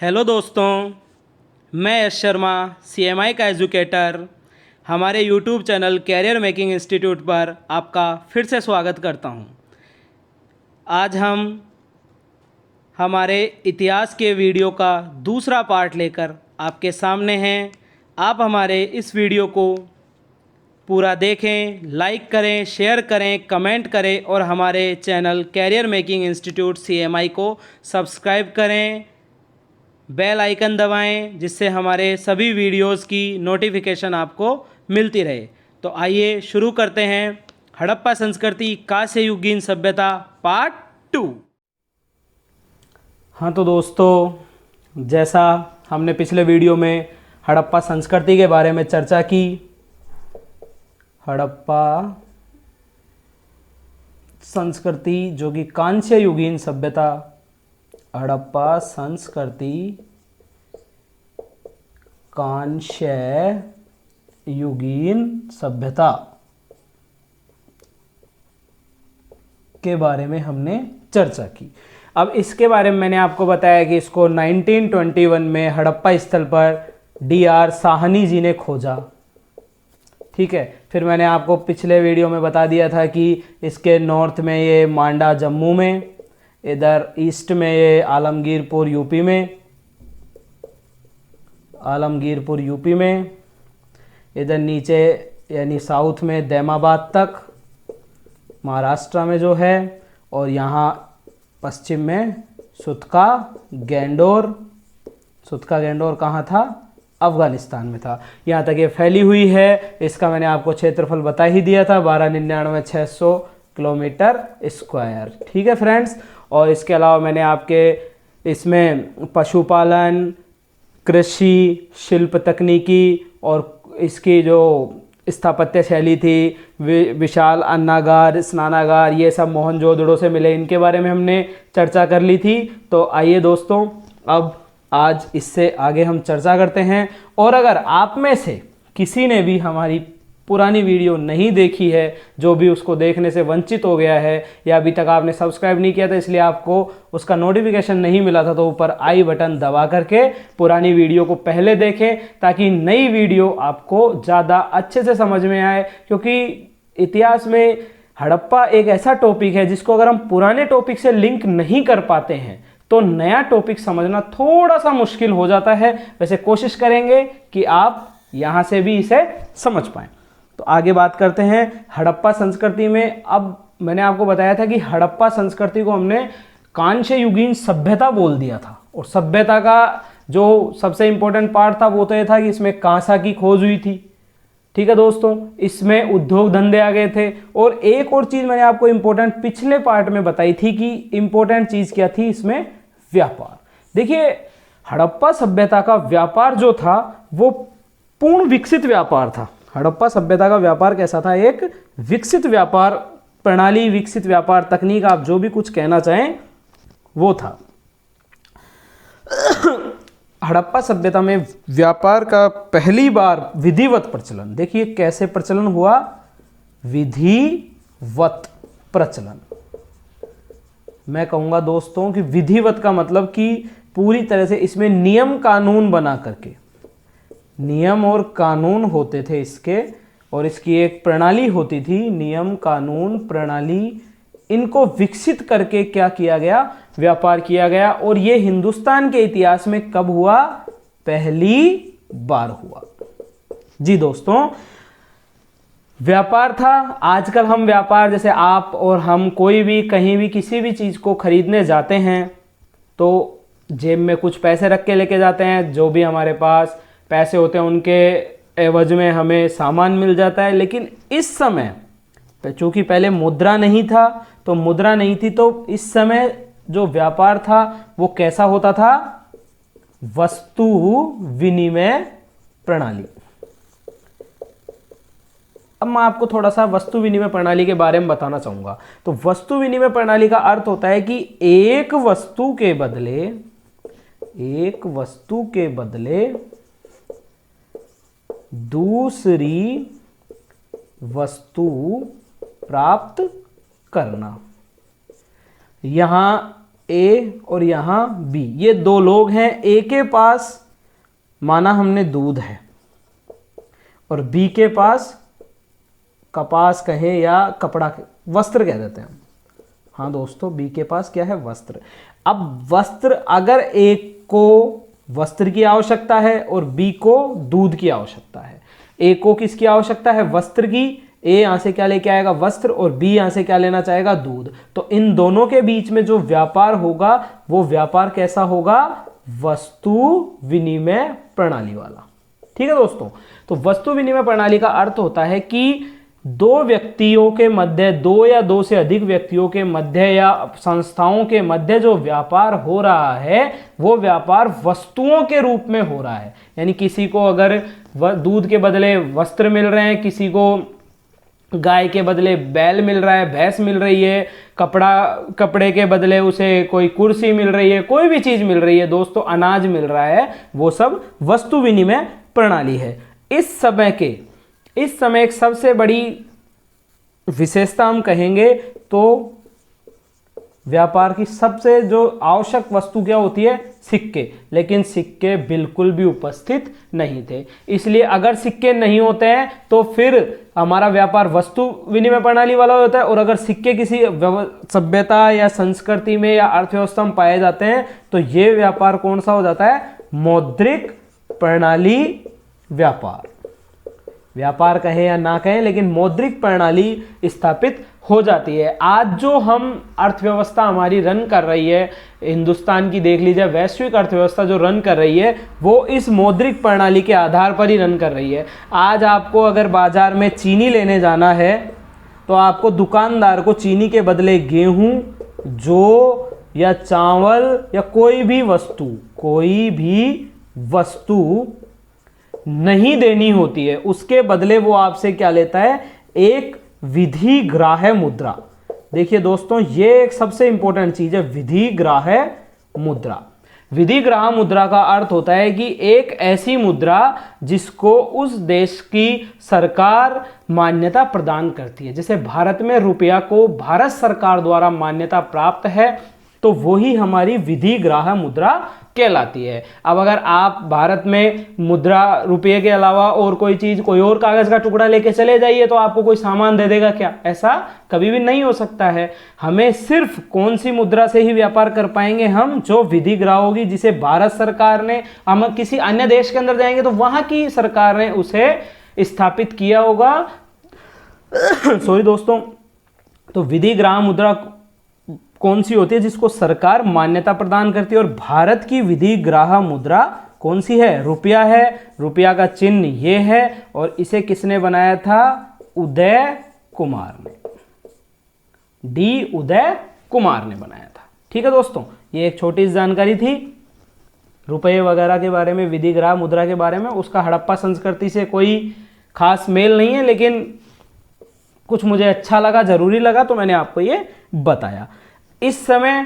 Hello दोस्तों, मैं Yash Sharma CMI का एजुकेटर हमारे YouTube channel career making institute पर आपका फिर से स्वागत करता हूं। आज हम हमारे इतिहास के वीडियो का दूसरा पार्ट लेकर आपके सामने हैं। आप हमारे इस वीडियो को पूरा देखें, लाइक करें, शेयर करें, कमेंट करें और हमारे channel career making institute CMI को सब्सक्राइब करें। बेल आइकन दबाएं जिससे हमारे सभी वीडियोस की नोटिफिकेशन आपको मिलती रहे। तो आइए शुरू करते हैं हड़प्पा संस्कृति कांस्य युगीन सभ्यता पार्ट 2। हाँ तो दोस्तों, जैसा हमने पिछले वीडियो में हड़प्पा संस्कृति के बारे में चर्चा की, हड़प्पा संस्कृति जो कि कांस्य युगीन सभ्यता, हड़प्पा संस्कृति कांस्य युगीन सभ्यता के बारे में हमने चर्चा की। अब इसके बारे में मैंने आपको बताया कि इसको 1921 में हड़प्पा स्थल पर DR साहनी जी ने खोजा। ठीक है, फिर मैंने आपको पिछले वीडियो में बता दिया था कि इसके नॉर्थ में ये मांडा जम्मू में, इधर ईस्ट में ये आलमगीरपुर यूपी में, इधर नीचे यानी साउथ में दैमाबाद तक महाराष्ट्र में जो है, और यहाँ पश्चिम में सुतका गेंडोर कहाँ था? अफगानिस्तान में था। यहाँ तक ये फैली हुई है। इसका मैंने आपको क्षेत्रफल बता ही दिया था, 12,99,600 किलोमीटर स्क्वायर। ठीक है फ्रेंड्स, और इसके अलावा मैंने आपके इसमें पशुपालन, कृषि, शिल्प तकनीकी और इसकी जो स्थापत्य शैली थी, विशाल अन्नागार, स्नानागार, ये सब मोहनजोदड़ो से मिले, इनके बारे में हमने चर्चा कर ली थी। तो आइए दोस्तों, अब आज इससे आगे हम चर्चा करते हैं। और अगर आप में से किसी ने भी हमारी पुरानी वीडियो नहीं देखी है, जो भी उसको देखने से वंचित हो गया है, या अभी तक आपने सब्सक्राइब नहीं किया था इसलिए आपको उसका नोटिफिकेशन नहीं मिला था, तो ऊपर आई बटन दबा करके पुरानी वीडियो को पहले देखें ताकि नई वीडियो आपको ज़्यादा अच्छे से समझ में आए। क्योंकि इतिहास में हड़प्पा एक ऐसा टॉपिक है जिसको अगर हम पुराने टॉपिक से लिंक नहीं कर पाते हैं तो नया टॉपिक समझना थोड़ा सा मुश्किल हो जाता है। वैसे कोशिश करेंगे कि आप यहाँ से भी इसे समझ पाएं। तो आगे बात करते हैं हड़प्पा संस्कृति में। अब मैंने आपको बताया था कि हड़प्पा संस्कृति को हमने कांस्य युगीन सभ्यता बोल दिया था, और सभ्यता का जो सबसे इंपॉर्टेंट पार्ट था वो तो ये था कि इसमें कांसा की खोज हुई थी। ठीक है दोस्तों, इसमें उद्योग धंधे आ गए थे। और एक और चीज मैंने आपको इंपॉर्टेंट पिछले पार्ट में बताई थी कि इंपॉर्टेंट चीज क्या थी, इसमें व्यापार। देखिए, हड़प्पा सभ्यता का व्यापार जो था वो पूर्ण विकसित व्यापार था। हड़प्पा सभ्यता का व्यापार कैसा था? एक विकसित व्यापार प्रणाली, विकसित व्यापार तकनीक, आप जो भी कुछ कहना चाहें वो था। हड़प्पा सभ्यता में व्यापार का पहली बार विधिवत प्रचलन, देखिए कैसे प्रचलन हुआ, विधिवत प्रचलन। मैं कहूंगा दोस्तों कि विधिवत का मतलब कि पूरी तरह से इसमें नियम कानून बना करके, नियम और कानून होते थे इसके, और इसकी एक प्रणाली होती थी, नियम कानून प्रणाली, इनको विकसित करके क्या किया गया? व्यापार किया गया। और ये हिंदुस्तान के इतिहास में कब हुआ? पहली बार हुआ। जी दोस्तों, व्यापार था। आजकल हम व्यापार, जैसे आप और हम कोई भी कहीं भी किसी भी चीज को खरीदने जाते हैं तो जेब में कुछ पैसे रख के लेके जाते हैं, जो भी हमारे पास पैसे होते हैं उनके एवज में हमें सामान मिल जाता है। लेकिन इस समय चूंकि पहले मुद्रा नहीं था, तो इस समय जो व्यापार था वो कैसा होता था? वस्तु विनिमय प्रणाली। अब मैं आपको थोड़ा सा वस्तु विनिमय प्रणाली के बारे में बताना चाहूंगा। तो वस्तु विनिमय प्रणाली का अर्थ होता है कि एक वस्तु के बदले दूसरी वस्तु प्राप्त करना। यहां ए और यहाँ बी, ये दो लोग हैं। ए के पास माना हमने दूध है और बी के पास कपास कहे या कपड़ा, वस्त्र कह देते हैं हम। हाँ दोस्तों, बी के पास क्या है? वस्त्र। अब वस्त्र, अगर एक को वस्त्र की आवश्यकता है और बी को दूध की आवश्यकता है। ए को किसकी आवश्यकता है? वस्त्र की। ए यहां से क्या लेके आएगा? वस्त्र। और बी यहां से क्या लेना चाहेगा? दूध। तो इन दोनों के बीच में जो व्यापार होगा वो व्यापार कैसा होगा? वस्तु विनिमय प्रणाली वाला। ठीक है दोस्तों, तो वस्तु विनिमय प्रणाली का अर्थ होता है कि दो व्यक्तियों के मध्य, दो या दो से अधिक व्यक्तियों के मध्य या संस्थाओं के मध्य जो व्यापार हो रहा है वो व्यापार वस्तुओं के रूप में हो रहा है। यानी किसी को अगर दूध के बदले वस्त्र मिल रहे हैं, किसी को गाय के बदले बैल मिल रहा है, भैंस मिल रही है, कपड़े के बदले उसे कोई कुर्सी मिल रही है, कोई भी चीज मिल रही है दोस्तों, अनाज मिल रहा है, वो सब वस्तु विनिमय प्रणाली है। इस समय एक सबसे बड़ी विशेषता हम कहेंगे तो व्यापार की सबसे जो आवश्यक वस्तु क्या होती है? सिक्के। लेकिन सिक्के बिल्कुल भी उपस्थित नहीं थे, इसलिए अगर सिक्के नहीं होते हैं तो फिर हमारा व्यापार वस्तु विनिमय प्रणाली वाला होता है। और अगर सिक्के किसी सभ्यता या संस्कृति में या अर्थव्यवस्था में पाए जाते हैं तो ये व्यापार कौन सा हो जाता है? मौद्रिक प्रणाली व्यापार। व्यापार कहें या ना कहें, लेकिन मौद्रिक प्रणाली स्थापित हो जाती है। आज जो हम अर्थव्यवस्था हमारी रन कर रही है, हिंदुस्तान की देख लीजिए, वैश्विक अर्थव्यवस्था जो रन कर रही है वो इस मौद्रिक प्रणाली के आधार पर ही रन कर रही है। आज आपको अगर बाजार में चीनी लेने जाना है तो आपको दुकानदार को चीनी के बदले गेहूं, जौ या चावल या कोई भी वस्तु नहीं देनी होती है। उसके बदले वो आपसे क्या लेता है? एक विधिग्राह्य मुद्रा। देखिए दोस्तों, ये एक सबसे इंपॉर्टेंट चीज है, विधिग्राह्य मुद्रा। विधिग्राह्य मुद्रा का अर्थ होता है कि एक ऐसी मुद्रा जिसको उस देश की सरकार मान्यता प्रदान करती है। जैसे भारत में रुपया को भारत सरकार द्वारा मान्यता प्राप्त है तो वही हमारी विधिग्राह्य मुद्रा कहलाती है। अब अगर आप भारत में मुद्रा, रुपये के अलावा और कोई चीज, कोई और कागज का टुकड़ा लेके चले जाइए तो आपको कोई सामान दे देगा क्या? ऐसा कभी भी नहीं हो सकता है। हमें सिर्फ कौन सी मुद्रा से ही व्यापार कर पाएंगे हम? जो विधिग्राह्य होगी, जिसे भारत सरकार ने, हम किसी अन्य देश के अंदर जाएंगे तो वहां की सरकार ने उसे स्थापित किया होगा। सॉरी दोस्तों, तो विधिग्राह्य मुद्रा कौन सी होती है? जिसको सरकार मान्यता प्रदान करती है। और भारत की विधिग्राह्य मुद्रा कौन सी है? रुपया है। रुपया का चिन्ह ये है और इसे किसने बनाया था? उदय कुमार ने, उदय कुमार ने बनाया था। ठीक है दोस्तों, ये एक छोटी सी जानकारी थी रुपये वगैरह के बारे में, विधिग्राह्य मुद्रा के बारे में। उसका हड़प्पा संस्कृति से कोई खास मेल नहीं है, लेकिन कुछ मुझे अच्छा लगा, जरूरी लगा, तो मैंने आपको ये बताया। इस समय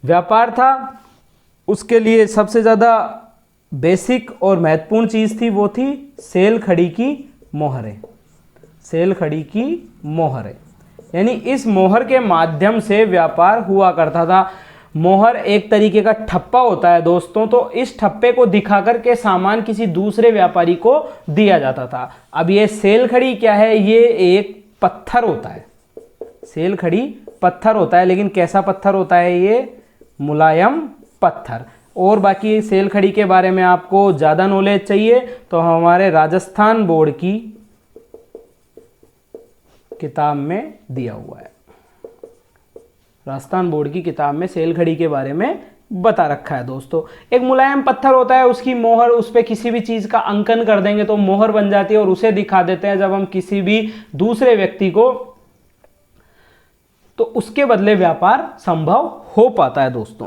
व्यापार था, उसके लिए सबसे ज़्यादा बेसिक और महत्वपूर्ण चीज़ थी, वो थी सेल खड़ी की मोहरें। सेल खड़ी की मोहरें, यानी इस मोहर के माध्यम से व्यापार हुआ करता था। मोहर एक तरीके का ठप्पा होता है दोस्तों, तो इस ठप्पे को दिखा करके सामान किसी दूसरे व्यापारी को दिया जाता था। अब ये सेल खड़ी क्या है? ये एक पत्थर होता है। सेल खड़ी पत्थर होता है, लेकिन कैसा पत्थर होता है? ये मुलायम पत्थर। और बाकी सेल खड़ी के बारे में आपको ज़्यादा नॉलेज चाहिए तो हमारे राजस्थान बोर्ड की किताब में दिया हुआ है। राजस्थान बोर्ड की किताब में सेल खड़ी के बारे में बता रखा है दोस्तों। एक मुलायम पत्थर होता है, उसकी मोहर, उस पर किसी भी चीज़ का अंकन कर देंगे तो मोहर बन जाती है और उसे दिखा देते हैं जब हम किसी भी दूसरे व्यक्ति को, तो उसके बदले व्यापार संभव हो पाता है दोस्तों।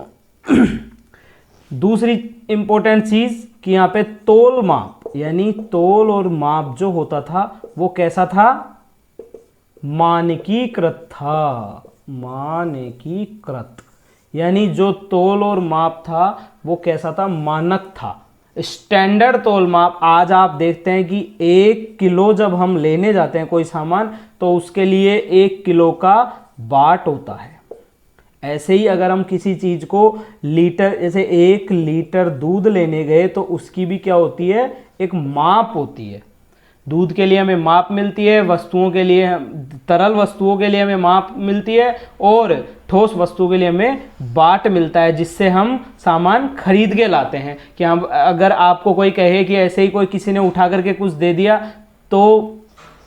दूसरी इंपॉर्टेंट चीज कि यहाँ पे तोल माप, यानी तोल और माप जो होता था वो कैसा था? मानकीकृत था। मानकीकृत, यानी जो तोल और माप था वो कैसा था? मानक था, स्टैंडर्ड तोल माप। आज आप देखते हैं कि 1 किलो जब हम लेने जाते हैं कोई सामान तो उसके लिए 1 किलो का बाट होता है। ऐसे ही अगर हम किसी चीज़ को लीटर, जैसे 1 लीटर दूध लेने गए तो उसकी भी क्या होती है, एक माप होती है। दूध के लिए हमें माप मिलती है, वस्तुओं के लिए, तरल वस्तुओं के लिए हमें माप मिलती है, और ठोस वस्तुओं के लिए हमें बाट मिलता है, जिससे हम सामान खरीद के लाते हैं। कि हम, अगर आपको कोई कहे कि ऐसे ही कोई किसी ने उठा करके कुछ दे दिया तो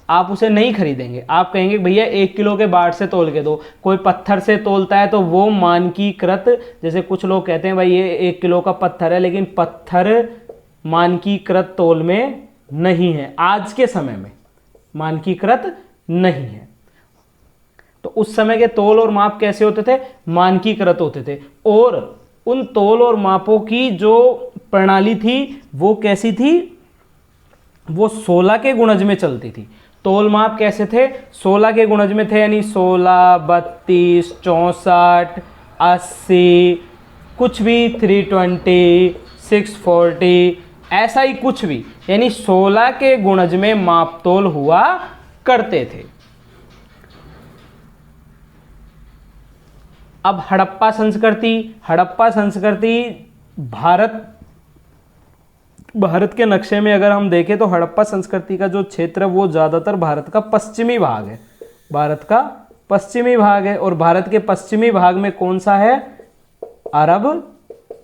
आप उसे नहीं खरीदेंगे, आप कहेंगे भैया 1 किलो के बाट से तोल के दो। कोई पत्थर से तोलता है तो वो मानकीकृत, जैसे कुछ लोग कहते हैं भाई ये 1 किलो का पत्थर है, लेकिन पत्थर मानकीकृत तोल में नहीं है, आज के समय में मानकीकृत नहीं है। तो उस समय के तोल और माप कैसे होते थे, मानकीकृत होते थे, और उन तोल और मापों की जो प्रणाली थी वो कैसी थी, वो 16 के गुणज में चलती थी। तोल माप कैसे थे, 16 के गुणज में थे, यानी 16, 32, 64, 80, कुछ भी 320, 640, ऐसा ही कुछ भी, यानी 16 के गुणज में माप तोल हुआ करते थे। अब हड़प्पा संस्कृति भारत के नक्शे में अगर हम देखें तो हड़प्पा संस्कृति का जो क्षेत्र है वो ज़्यादातर भारत का पश्चिमी भाग है, भारत का पश्चिमी भाग है। और भारत के पश्चिमी भाग में कौन सा है, अरब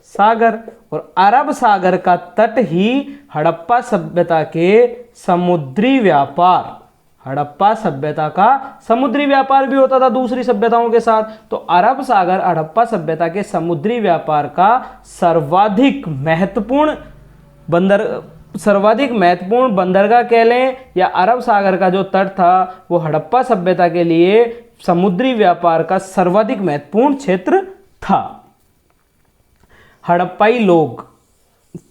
सागर, और अरब सागर का तट ही हड़प्पा सभ्यता के समुद्री व्यापार, हड़प्पा सभ्यता का समुद्री व्यापार भी होता था दूसरी सभ्यताओं के साथ। तो अरब सागर हड़प्पा सभ्यता के समुद्री व्यापार का सर्वाधिक महत्वपूर्ण बंदरगाह कह लें, या अरब सागर का जो तट था वो हड़प्पा सभ्यता के लिए समुद्री व्यापार का सर्वाधिक महत्वपूर्ण क्षेत्र था। हड़प्पाई लोग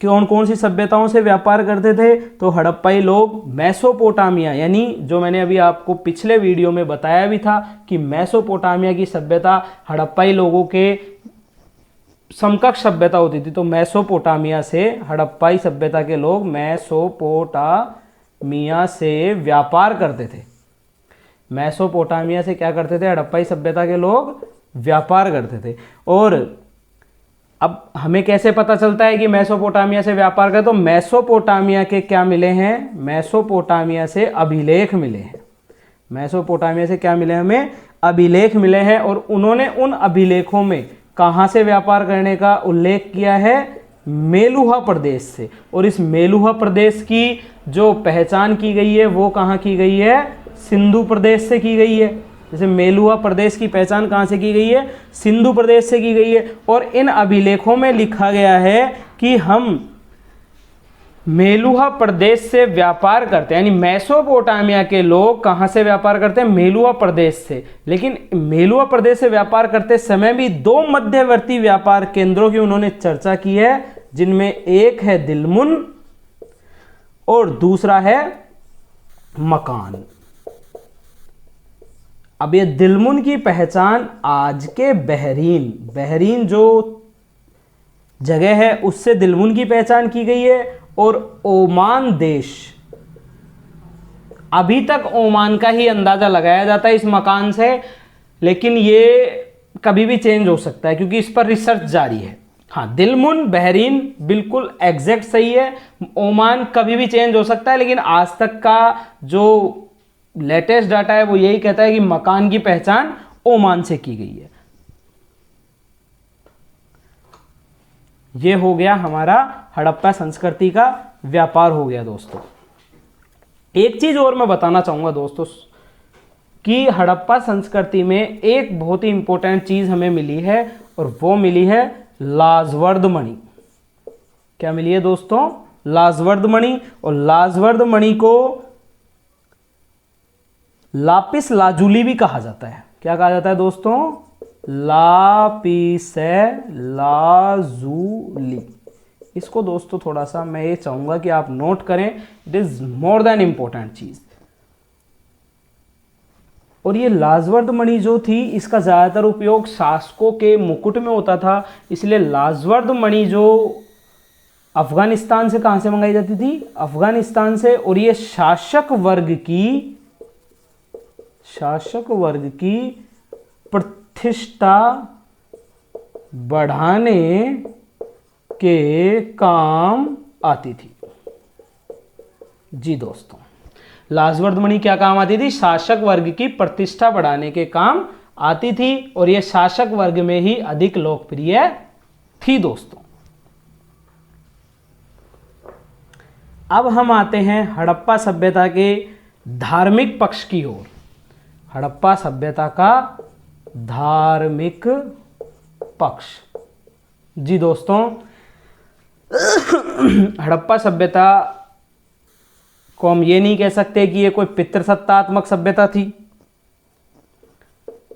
कौन कौन सी सभ्यताओं से व्यापार करते थे, तो हड़प्पाई लोग मेसोपोटामिया, यानी जो मैंने अभी आपको पिछले वीडियो में बताया भी था कि मेसोपोटामिया की सभ्यता हड़प्पाई लोगों के समकक्ष सभ्यता होती थी। तो मेसोपोटामिया से हड़प्पाई सभ्यता के लोग मेसोपोटामिया से व्यापार करते थे। मेसोपोटामिया से क्या करते थे, हड़प्पाई सभ्यता के लोग व्यापार करते थे। और अब हमें कैसे पता चलता है कि मेसोपोटामिया से व्यापार करें, तो मेसोपोटामिया के क्या मिले हैं, मेसोपोटामिया से अभिलेख मिले हैं। मेसोपोटामिया से क्या मिले, हमें अभिलेख मिले हैं, और उन्होंने उन अभिलेखों में कहाँ से व्यापार करने का उल्लेख किया है, मेलुहा प्रदेश से। और इस मेलुहा प्रदेश की जो पहचान की गई है वो कहाँ की गई है, सिंधु प्रदेश से की गई है। जैसे मेलुहा प्रदेश की पहचान कहाँ से की गई है, सिंधु प्रदेश से की गई है। और इन अभिलेखों में लिखा गया है कि हम मेलुहा प्रदेश से व्यापार करते हैं, यानी मेसोपोटामिया के लोग कहाँ से व्यापार करते हैं, मेलुहा प्रदेश से। लेकिन मेलुहा प्रदेश से व्यापार करते समय भी 2 मध्यवर्ती व्यापार केंद्रों की उन्होंने चर्चा की है, जिनमें एक है दिलमुन और दूसरा है मकान। अब ये दिलमुन की पहचान आज के बहरीन जो जगह है उससे दिलमुन की पहचान की गई है। और ओमान देश, अभी तक ओमान का ही अंदाजा लगाया जाता है इस मकान से, लेकिन ये कभी भी चेंज हो सकता है क्योंकि इस पर रिसर्च जारी है। हाँ, दिलमुन बहरीन बिल्कुल एग्जैक्ट सही है, ओमान कभी भी चेंज हो सकता है, लेकिन आज तक का जो लेटेस्ट डाटा है वो यही कहता है कि मकान की पहचान ओमान से की गई है। ये हो गया हमारा हड़प्पा संस्कृति का व्यापार हो गया दोस्तों। एक चीज और मैं बताना चाहूंगा दोस्तों कि हड़प्पा संस्कृति में एक बहुत ही इंपॉर्टेंट चीज हमें मिली है, और वो मिली है लाजवर्द मणि। क्या मिली है दोस्तों, लाजवर्द मणि। और लाजवर्द मणि को लापिस लाजुली भी कहा जाता है। क्या कहा जाता है दोस्तों, लापिस लाजुली। इसको दोस्तों थोड़ा सा मैं ये चाहूंगा कि आप नोट करें, it is more than important चीज। और ये लाजवर्द मणि जो थी इसका ज्यादातर उपयोग शासकों के मुकुट में होता था, इसलिए लाजवर्द मणि जो अफगानिस्तान से कहां से मंगाई जाती थी, अफगानिस्तान से। और ये शासक वर्ग की प्रतिष्ठा बढ़ाने के काम आती थी। जी दोस्तों, लाजवर्द मणि क्या काम आती थी? शासक वर्ग की प्रतिष्ठा बढ़ाने के काम आती थी और यह शासक वर्ग में ही अधिक लोकप्रिय थी दोस्तों। अब हम आते हैं हड़प्पा सभ्यता के धार्मिक पक्ष की ओर। हड़प्पा सभ्यता का धार्मिक पक्ष। जी दोस्तों, हड़प्पा सभ्यता को हम ये नहीं कह सकते कि ये कोई पितृसत्तात्मक सभ्यता थी।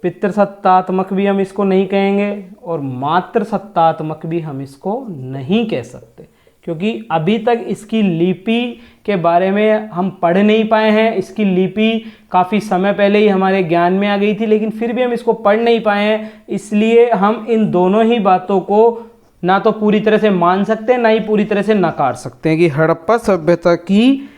पितृसत्तात्मक भी हम इसको नहीं कहेंगे और मातृसत्तात्मक भी हम इसको नहीं कह सकते, क्योंकि अभी तक इसकी लिपि के बारे में हम पढ़ नहीं पाए हैं। इसकी लिपि काफ़ी समय पहले ही हमारे ज्ञान में आ गई थी, लेकिन फिर भी हम इसको पढ़ नहीं पाए हैं। इसलिए हम इन दोनों ही बातों को ना तो पूरी तरह से मान सकते हैं, ना ही पूरी तरह से नकार सकते हैं कि हड़प्पा सभ्यता की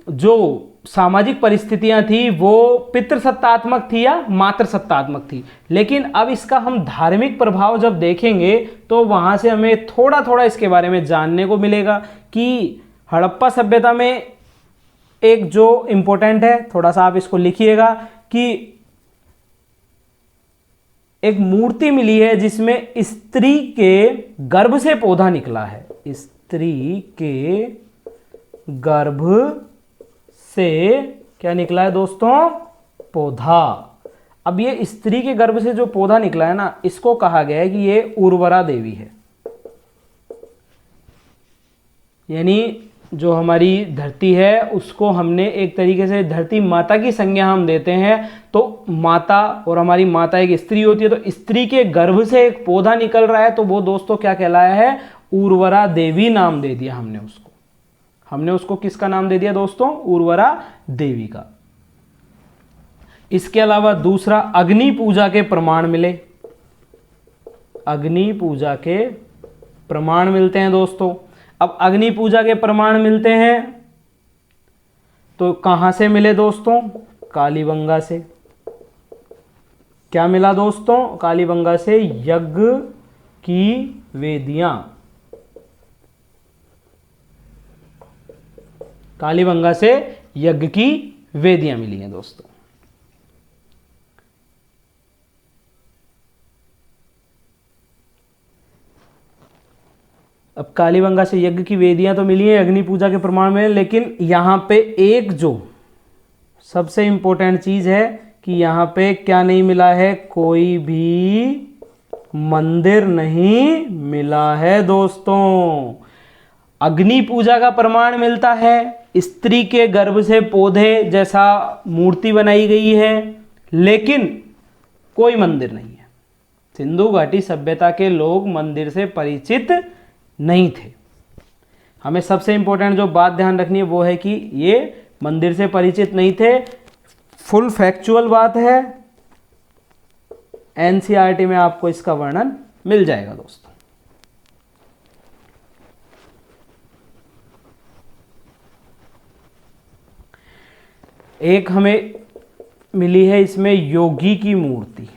जो सामाजिक परिस्थितियां थी वो पितृसत्तात्मक थी या मातृसत्तात्मक थी। लेकिन अब इसका हम धार्मिक प्रभाव जब देखेंगे तो वहां से हमें थोड़ा थोड़ा इसके बारे में जानने को मिलेगा कि हड़प्पा सभ्यता में एक जो इंपॉर्टेंट है, थोड़ा सा आप इसको लिखिएगा, कि एक मूर्ति मिली है जिसमें स्त्री के गर्भ से पौधा निकला है। स्त्री के गर्भ से क्या निकला है दोस्तों? पौधा। अब ये स्त्री के गर्भ से जो पौधा निकला है ना, इसको कहा गया है कि ये उर्वरा देवी है। यानी जो हमारी धरती है उसको हमने एक तरीके से धरती माता की संज्ञा हम देते हैं। तो माता, और हमारी माता एक स्त्री होती है, तो स्त्री के गर्भ से एक पौधा निकल रहा है, तो वो दोस्तों क्या कहलाया है? उर्वरा देवी नाम दे दिया हमने उसको। हमने उसको किसका नाम दे दिया दोस्तों? उर्वरा देवी का। इसके अलावा दूसरा, अग्नि पूजा के प्रमाण मिले। अग्नि पूजा के प्रमाण मिलते हैं दोस्तों। अब अग्नि पूजा के प्रमाण मिलते हैं तो कहां से मिले दोस्तों? कालीबंगा से। क्या मिला दोस्तों? कालीबंगा से यज्ञ की वेदियां। कालीबंगा से यज्ञ की वेदियां मिली हैं दोस्तों। अब कालीबंगा से यज्ञ की वेदियां तो मिली हैं, अग्नि पूजा के प्रमाण में, लेकिन यहां पे एक जो सबसे इंपॉर्टेंट चीज है कि यहां पे क्या नहीं मिला है? कोई भी मंदिर नहीं मिला है दोस्तों। अग्नि पूजा का प्रमाण मिलता है, स्त्री के गर्भ से पौधे जैसा मूर्ति बनाई गई है, लेकिन कोई मंदिर नहीं है। सिंधु घाटी सभ्यता के लोग मंदिर से परिचित नहीं थे। हमें सबसे इंपॉर्टेंट जो बात ध्यान रखनी है वो है कि ये मंदिर से परिचित नहीं थे। फुल फैक्चुअल बात है, एनसीईआरटी में आपको इसका वर्णन मिल जाएगा दोस्तों। एक हमें मिली है इसमें योगी की मूर्ति।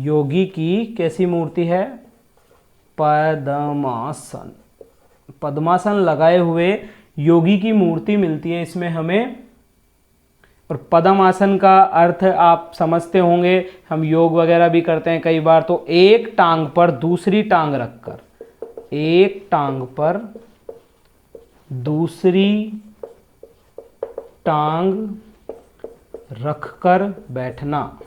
योगी की कैसी मूर्ति है? पद्मासन। पद्मासन लगाए हुए योगी की मूर्ति मिलती है इसमें हमें। और पद्मासन का अर्थ आप समझते होंगे, हम योग वगैरह भी करते हैं कई बार, तो एक टांग पर दूसरी टांग रखकर, एक टांग पर दूसरी टांग रखकर बैठना,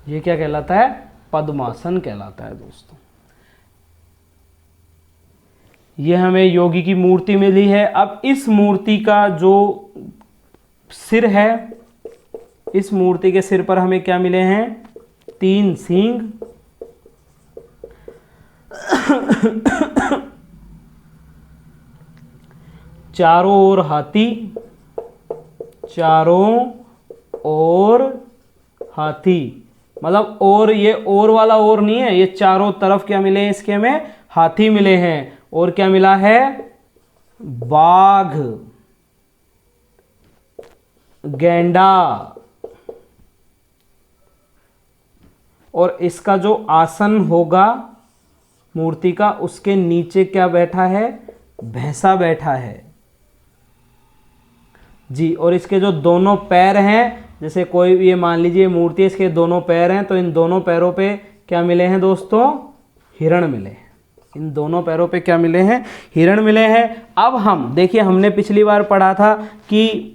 ये क्या कहलाता है? पद्मासन कहलाता है दोस्तों। ये हमें योगी की मूर्ति मिली है। अब इस मूर्ति का जो सिर है, इस मूर्ति के सिर पर हमें क्या मिले हैं? 3 सींग, चारों ओर हाथी, चारों ओर हाथी, मतलब और ये और वाला और नहीं है, ये चारों तरफ क्या मिले हैं इसके? हमें हाथी मिले हैं। और क्या मिला है? बाघ, गैंडा, और इसका जो आसन होगा मूर्ति का, उसके नीचे क्या बैठा है, भैंसा बैठा है जी। और इसके जो दोनों पैर हैं, जैसे कोई ये मान लीजिए मूर्ति है, इसके दोनों पैर हैं, तो इन दोनों पैरों पे क्या मिले हैं दोस्तों, हिरण मिले हैं। इन दोनों पैरों पे क्या मिले हैं, हिरण मिले हैं। अब हम देखिए, हमने पिछली बार पढ़ा था कि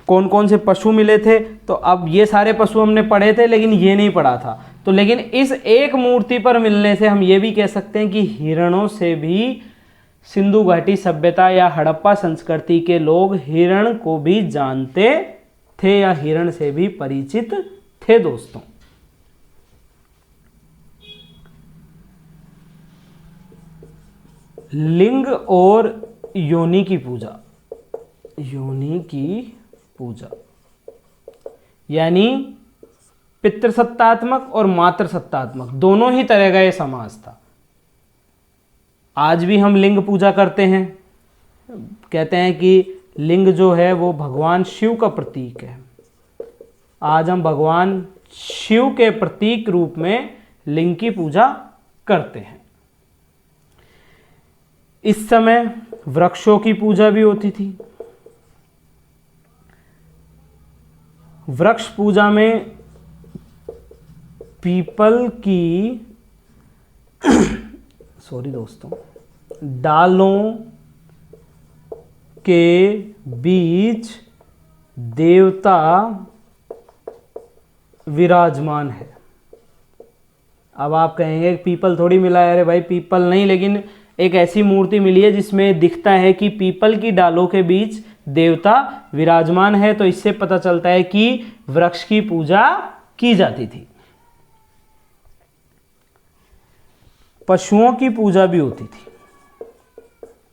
कौन कौन से पशु मिले थे, तो अब ये सारे पशु हमने पढ़े थे लेकिन ये नहीं पढ़ा था। तो लेकिन इस एक मूर्ति पर मिलने से हम ये भी कह सकते हैं कि हिरणों से भी सिंधु घाटी सभ्यता या हड़प्पा संस्कृति के लोग हिरण को भी जानते थे या हिरण से भी परिचित थे दोस्तों। लिंग और योनि की पूजा, योनि की पूजा यानी पितृसत्तात्मक और मातृसत्तात्मक दोनों ही तरह का ये समाज था। आज भी हम लिंग पूजा करते हैं, कहते हैं कि लिंग जो है वो भगवान शिव का प्रतीक है। आज हम भगवान शिव के प्रतीक रूप में लिंग की पूजा करते हैं। इस समय वृक्षों की पूजा भी होती थी। वृक्ष पूजा में पीपल की सॉरी दोस्तों, डालों के बीच देवता विराजमान है। अब आप कहेंगे पीपल थोड़ी मिला है, अरे भाई पीपल नहीं, लेकिन एक ऐसी मूर्ति मिली है जिसमें दिखता है कि पीपल की डालों के बीच देवता विराजमान है। तो इससे पता चलता है कि वृक्ष की पूजा की जाती थी। पशुओं की पूजा भी होती थी,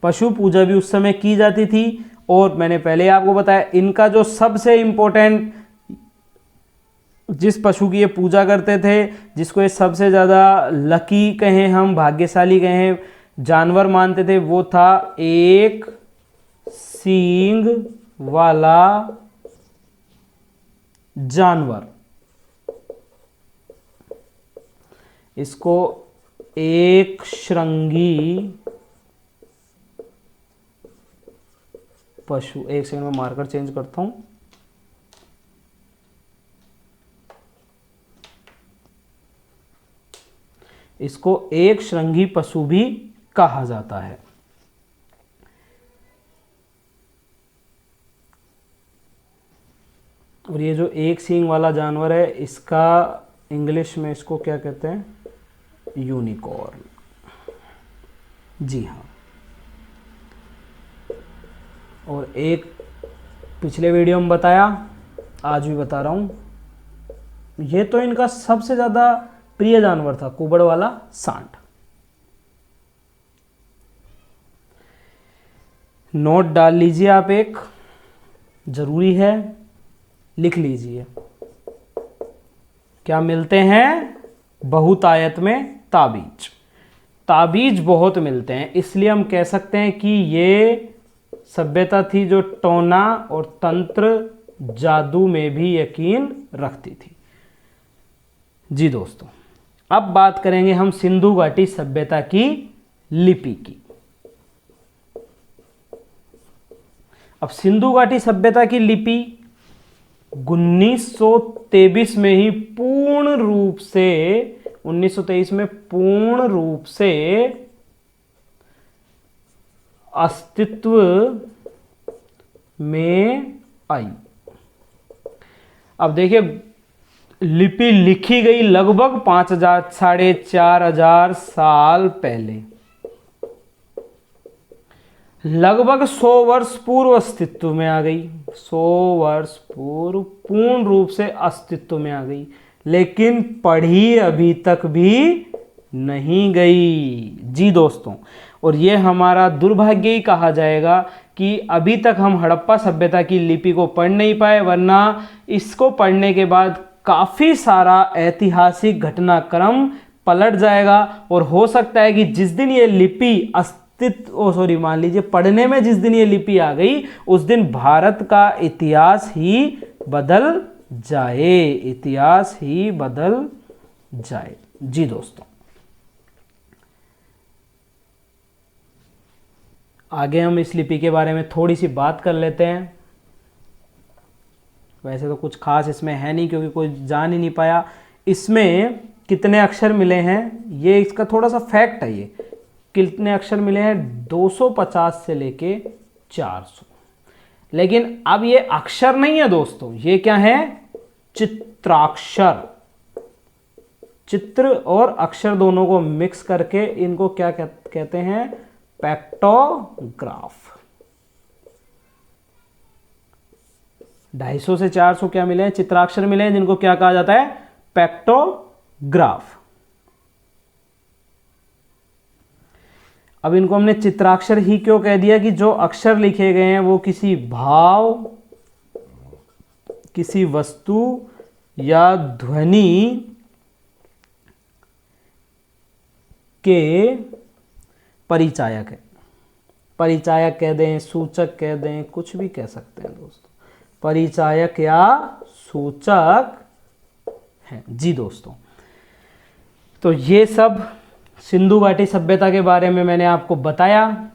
पशु पूजा भी उस समय की जाती थी। और मैंने पहले आपको बताया, इनका जो सबसे इंपॉर्टेंट, जिस पशु की ये पूजा करते थे, जिसको ये सबसे ज़्यादा लकी कहें, हम भाग्यशाली कहें, जानवर मानते थे, वो था एक सींग वाला जानवर। इसको एक श्रृंगी पशु, एक सेकंड में मार्कर चेंज करता हूं। इसको एक श्रृंगी पशु भी कहा जाता है। और ये जो एक सींग वाला जानवर है, इसका इंग्लिश में इसको क्या कहते हैं, यूनिकॉर्न। जी हाँ। और एक पिछले वीडियो में बताया, आज भी बता रहा हूं, ये तो इनका सबसे ज्यादा प्रिय जानवर था, कुबड़ वाला सांड। नोट डाल लीजिए आप, एक जरूरी है, लिख लीजिए। क्या मिलते हैं बहुतायत में, ताबीज। ताबीज बहुत मिलते हैं, इसलिए हम कह सकते हैं कि ये सभ्यता थी जो टोना और तंत्र जादू में भी यकीन रखती थी। जी दोस्तों, अब बात करेंगे हम सिंधु घाटी सभ्यता की लिपि की। अब सिंधु घाटी सभ्यता की लिपि 1923 में ही पूर्ण रूप से, 1923 में पूर्ण रूप से अस्तित्व में आई। अब देखिए, लिपि लिखी गई लगभग 5000 साढ़े 4000 साल पहले, लगभग 100 वर्ष पूर्व अस्तित्व में आ गई। 100 वर्ष पूर्व पूर्ण रूप से अस्तित्व में आ गई, लेकिन पढ़ी अभी तक भी नहीं गई। जी दोस्तों, और ये हमारा दुर्भाग्य ही कहा जाएगा कि अभी तक हम हड़प्पा सभ्यता की लिपि को पढ़ नहीं पाए, वरना इसको पढ़ने के बाद काफ़ी सारा ऐतिहासिक घटनाक्रम पलट जाएगा। और हो सकता है कि जिस दिन ये लिपि मान लीजिए पढ़ने में जिस दिन ये लिपि आ गई, उस दिन भारत का इतिहास ही बदल जाए, इतिहास ही बदल जाए। जी दोस्तों, आगे हम इस लिपि के बारे में थोड़ी सी बात कर लेते हैं। वैसे तो कुछ खास इसमें है नहीं क्योंकि कोई जान ही नहीं पाया इसमें कितने अक्षर मिले हैं। ये इसका थोड़ा सा फैक्ट है, ये कितने अक्षर मिले हैं 250 से लेके 400। लेकिन अब ये अक्षर नहीं है दोस्तों, ये क्या है, चित्राक्षर। चित्र और अक्षर दोनों को मिक्स करके इनको क्या कहते हैं, पैक्टोग्राफ। 250 से 400 क्या मिले हैं, चित्राक्षर मिले हैं, जिनको क्या कहा जाता है, पैक्टोग्राफ। अब इनको हमने चित्राक्षर ही क्यों कह दिया, कि जो अक्षर लिखे गए हैं वो किसी भाव, किसी वस्तु या ध्वनि के परिचायक है। परिचायक कह दें, सूचक कह दें, कुछ भी कह सकते हैं दोस्तों, परिचायक या सूचक है। जी दोस्तों, तो ये सब सिंधु घाटी सभ्यता के बारे में मैंने आपको बताया।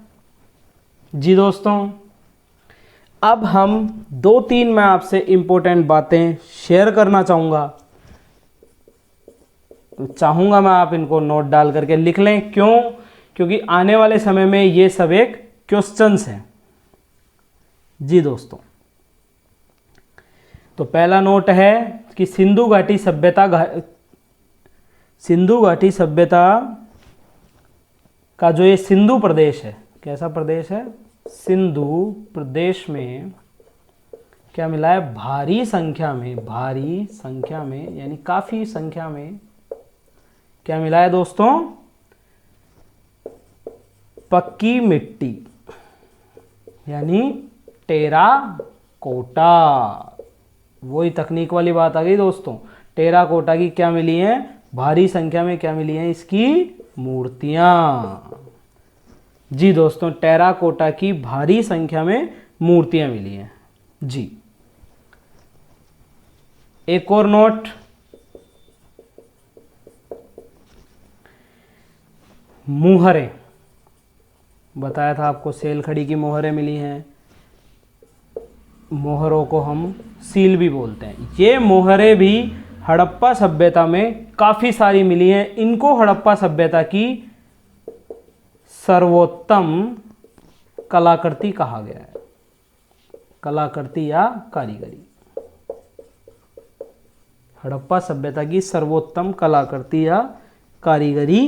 जी दोस्तों, अब हम 2-3 मैं आपसे इंपॉर्टेंट बातें शेयर करना चाहूँगा। तो चाहूँगा मैं आप इनको नोट डाल करके लिख लें। क्यों? क्योंकि आने वाले समय में ये सब एक क्वेश्चंस हैं। जी दोस्तों, तो पहला नोट है कि सिंधु घाटी सभ्यता का जो ये सिंधु प्रदेश है, कैसा प्रदेश है, सिंधु प्रदेश में क्या मिला है, भारी संख्या में यानी काफी संख्या में क्या मिला है दोस्तों, पक्की मिट्टी यानी टेराकोटा। वही तकनीक वाली बात आ गई दोस्तों, टेराकोटा की क्या मिली है, भारी संख्या में क्या मिली है, इसकी मूर्तियां। जी दोस्तों, टेराकोटा की भारी संख्या में मूर्तियां मिली हैं। जी, एक और नोट, मुहरें, बताया था आपको सेलखड़ी की मोहरें मिली हैं। मोहरों को हम सील भी बोलते हैं। ये मोहरें भी हड़प्पा सभ्यता में काफ़ी सारी मिली हैं। इनको हड़प्पा सभ्यता की सर्वोत्तम कलाकृति कहा गया है, कलाकृति या कारीगरी। हड़प्पा सभ्यता की सर्वोत्तम कलाकृति या कारीगरी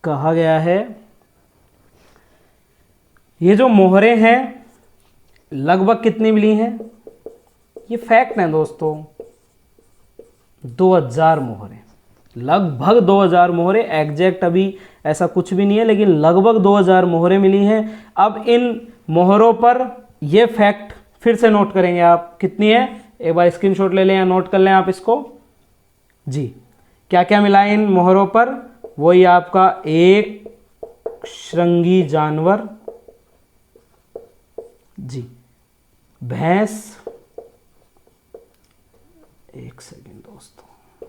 कहा गया है। ये जो मोहरें हैं लगभग कितनी मिली हैं, ये फैक्ट है दोस्तों, 2000 मोहरें, लगभग 2000 मोहरें। एग्जैक्ट अभी ऐसा कुछ भी नहीं है, लेकिन लगभग 2000 मोहरें मिली हैं। अब इन मोहरों पर ये फैक्ट फिर से नोट करेंगे आप, कितनी है, एक बार स्क्रीनशॉट ले लें या नोट कर लें आप इसको। जी, क्या क्या मिला है इन मोहरों पर, वही आपका एक श्रृंगी जानवर, जी, भैंस, एक सेकेंड दोस्तों,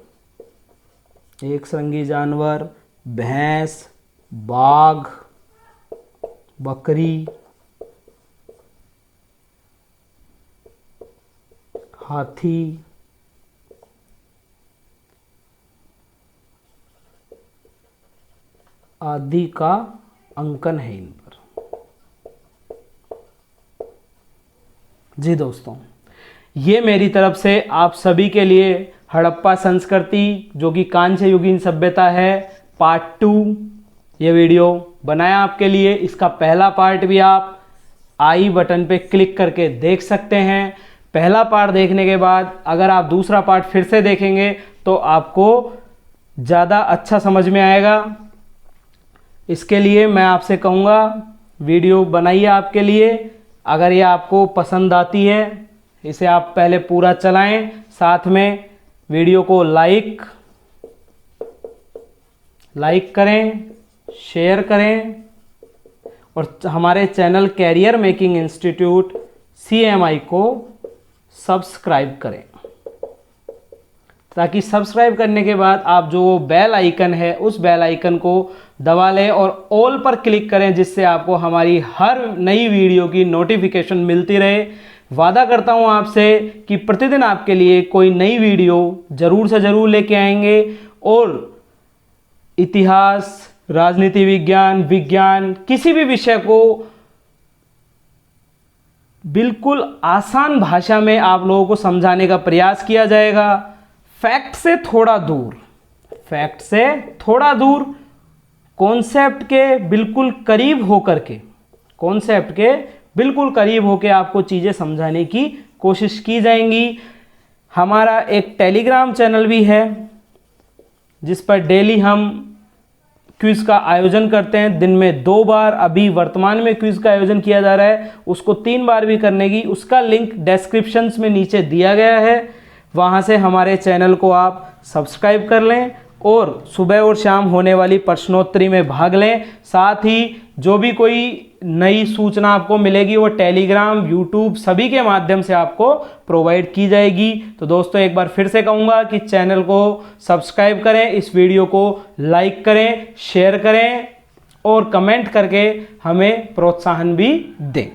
एक श्रृंगी जानवर, भैंस, बाघ, बकरी, हाथी, आदि का अंकन है इन पर। जी दोस्तों, ये मेरी तरफ से आप सभी के लिए हड़प्पा संस्कृति जो कि कांस्य युगीन सभ्यता है पार्ट 2 ये वीडियो बनाया आपके लिए। इसका पहला पार्ट भी आप आई बटन पे क्लिक करके देख सकते हैं। पहला पार्ट देखने के बाद अगर आप दूसरा पार्ट फिर से देखेंगे तो आपको ज़्यादा अच्छा समझ में आएगा। इसके लिए मैं आपसे कहूँगा वीडियो बनाइए आपके लिए। अगर ये आपको पसंद आती है इसे आप पहले पूरा चलाएं, साथ में वीडियो को लाइक करें, शेयर करें और हमारे channel career making institute CMI को सब्सक्राइब करें, ताकि सब्सक्राइब करने के बाद आप जो बेल आइकन है उस बेल आइकन को दबा लें और ऑल पर क्लिक करें, जिससे आपको हमारी हर नई वीडियो की नोटिफिकेशन मिलती रहे। वादा करता हूं आपसे कि प्रतिदिन आपके लिए कोई नई वीडियो जरूर से जरूर लेके आएंगे और इतिहास, राजनीति विज्ञान, विज्ञान, किसी भी विषय को बिल्कुल आसान भाषा में आप लोगों को समझाने का प्रयास किया जाएगा। फैक्ट से थोड़ा दूर, फैक्ट से थोड़ा दूर, कॉन्सेप्ट के बिल्कुल करीब होकर के, कॉन्सेप्ट के बिल्कुल करीब होकर आपको चीज़ें समझाने की कोशिश की जाएंगी। हमारा एक टेलीग्राम चैनल भी है जिस पर डेली हम क्विज़ का आयोजन करते हैं, दिन में 2 बार। अभी वर्तमान में क्विज़ का आयोजन किया जा रहा है, उसको 3 बार भी करने की, उसका लिंक डिस्क्रिप्शंस में नीचे दिया गया है। वहाँ से हमारे चैनल को आप सब्सक्राइब कर लें और सुबह और शाम होने वाली प्रश्नोत्तरी में भाग लें। साथ ही जो भी कोई नई सूचना आपको मिलेगी वो टेलीग्राम, यूट्यूब सभी के माध्यम से आपको प्रोवाइड की जाएगी। तो दोस्तों एक बार फिर से कहूँगा कि चैनल को सब्सक्राइब करें, इस वीडियो को लाइक करें, शेयर करें और कमेंट करके हमें प्रोत्साहन भी दें।